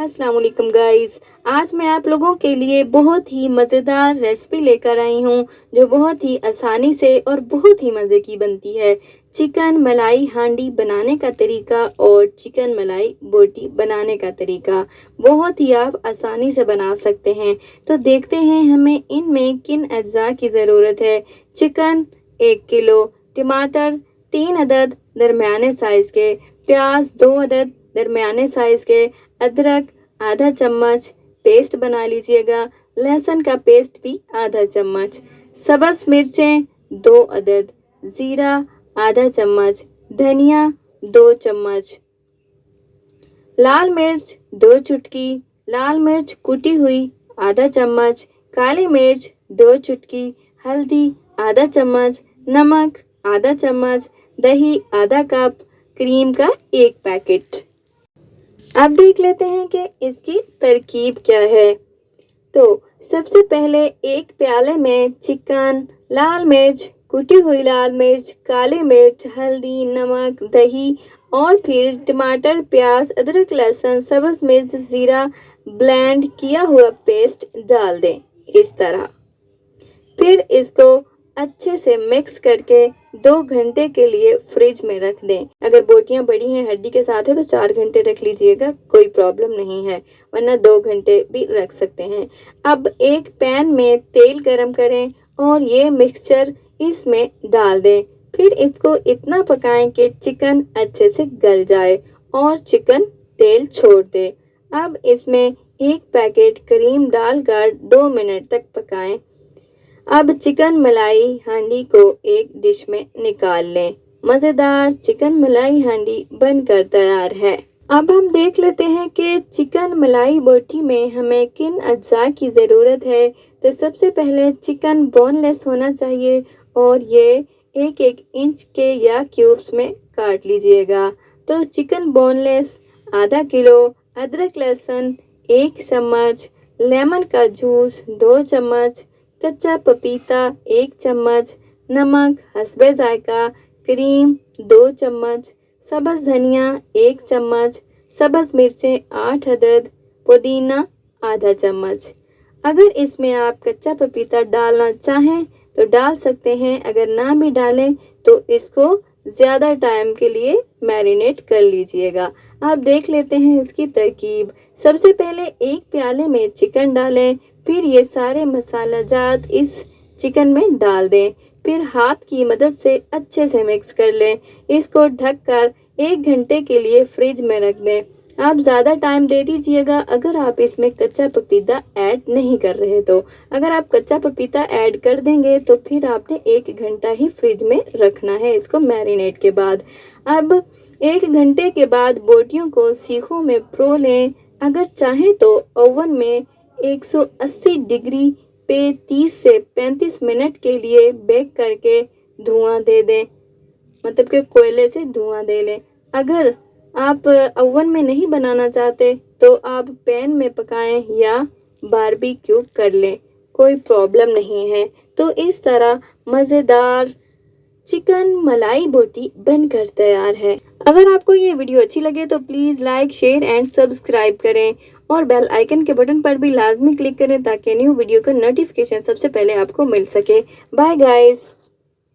अस्सलाम वालेकुम गाइस। आज मैं आप लोगों के लिए बहुत ही मज़ेदार रेसिपी लेकर आई हूँ जो बहुत ही आसानी से और बहुत ही मज़े की बनती है। चिकन मलाई हांडी बनाने का तरीका और चिकन मलाई बोटी बनाने का तरीका बहुत ही आप आसानी से बना सकते हैं। तो देखते हैं हमें इनमें किन अज्जा की ज़रूरत है। चिकन 1 किलो, टमाटर 3 अदद दरमियाने साइज़ के, प्याज 2 अदद दरमियाने साइज़ के, अदरक आधा चम्मच पेस्ट बना लीजिएगा, लहसुन का पेस्ट भी आधा चम्मच, सब्ज़ मिर्चें 2 अदद, ज़ीरा आधा चम्मच, धनिया 2 चम्मच, लाल मिर्च 2 चुटकी, लाल मिर्च कुटी हुई आधा चम्मच, काली मिर्च 2 चुटकी, हल्दी आधा चम्मच, नमक आधा चम्मच, दही आधा कप, क्रीम का 1 पैकेट। अब देख लेते हैं कि इसकी तरकीब क्या है। तो सबसे पहले एक प्याले में चिकन, लाल मिर्च, कुटी हुई लाल मिर्च, काली मिर्च, हल्दी, नमक, दही और फिर टमाटर, प्याज, अदरक, लहसुन, सब्ज़ मिर्च, ज़ीरा ब्लेंड किया हुआ पेस्ट डाल दें इस तरह। फिर इसको अच्छे से मिक्स करके 2 घंटे के लिए फ्रिज में रख दें। अगर बोटियां बड़ी हैं, हड्डी के साथ है तो 4 घंटे रख लीजिएगा, कोई प्रॉब्लम नहीं है, वरना 2 घंटे भी रख सकते हैं। अब एक पैन में तेल गरम करें और ये मिक्सचर इसमें डाल दें। फिर इसको इतना पकाएं कि चिकन अच्छे से गल जाए और चिकन तेल छोड़ दे। अब इसमें 1 पैकेट क्रीम डालकर 2 मिनट तक पकाएं। अब चिकन मलाई हांडी को एक डिश में निकाल लें। मज़ेदार चिकन मलाई हांडी बनकर तैयार है। अब हम देख लेते हैं कि चिकन मलाई बोटी में हमें किन अज्जा की ज़रूरत है। तो सबसे पहले चिकन बोनलेस होना चाहिए और ये 1-1 इंच के या क्यूब्स में काट लीजिएगा। तो चिकन बोनलेस आधा किलो, अदरक लहसुन 1 चम्मच, लेमन का जूस 2 चम्मच, कच्चा पपीता 1 चम्मच, नमक हस्बे जायका, क्रीम 2 चम्मच, सब्ज़ धनिया 1 चम्मच, सब्ज़ मिर्चें 8 अदद, पुदीना आधा चम्मच। अगर इसमें आप कच्चा पपीता डालना चाहें तो डाल सकते हैं, अगर ना भी डालें तो इसको ज़्यादा टाइम के लिए मैरिनेट कर लीजिएगा। आप देख लेते हैं इसकी तरकीब। सबसे पहले एक प्याले में चिकन डालें, फिर ये सारे मसाला जात इस चिकन में डाल दें, फिर हाथ की मदद से अच्छे से मिक्स कर लें। इसको ढककर 1 घंटे के लिए फ्रिज में रख दें। आप ज़्यादा टाइम दे दीजिएगा अगर आप इसमें कच्चा पपीता ऐड नहीं कर रहे तो। अगर आप कच्चा पपीता ऐड कर देंगे तो फिर आपने 1 घंटा ही फ्रिज में रखना है इसको मैरिनेट के बाद। अब 1 घंटे के बाद बोटियों को सीखों में परो लें। अगर चाहें तो ओवन में 180 डिग्री पे 30 से 35 मिनट के लिए बेक करके धुआं दे दें, मतलब कि कोयले से धुआं दे लें। अगर आप ओवन में नहीं बनाना चाहते तो आप पैन में पकाएं या बारबेक्यू कर लें, कोई प्रॉब्लम नहीं है। तो इस तरह मज़ेदार चिकन मलाई बोटी बनकर तैयार है। अगर आपको ये वीडियो अच्छी लगे तो please like, share and subscribe करें और बेल आइकन के बटन पर भी लाजमी क्लिक करें ताकि न्यू वीडियो का नोटिफिकेशन सबसे पहले आपको मिल सके। Bye guys.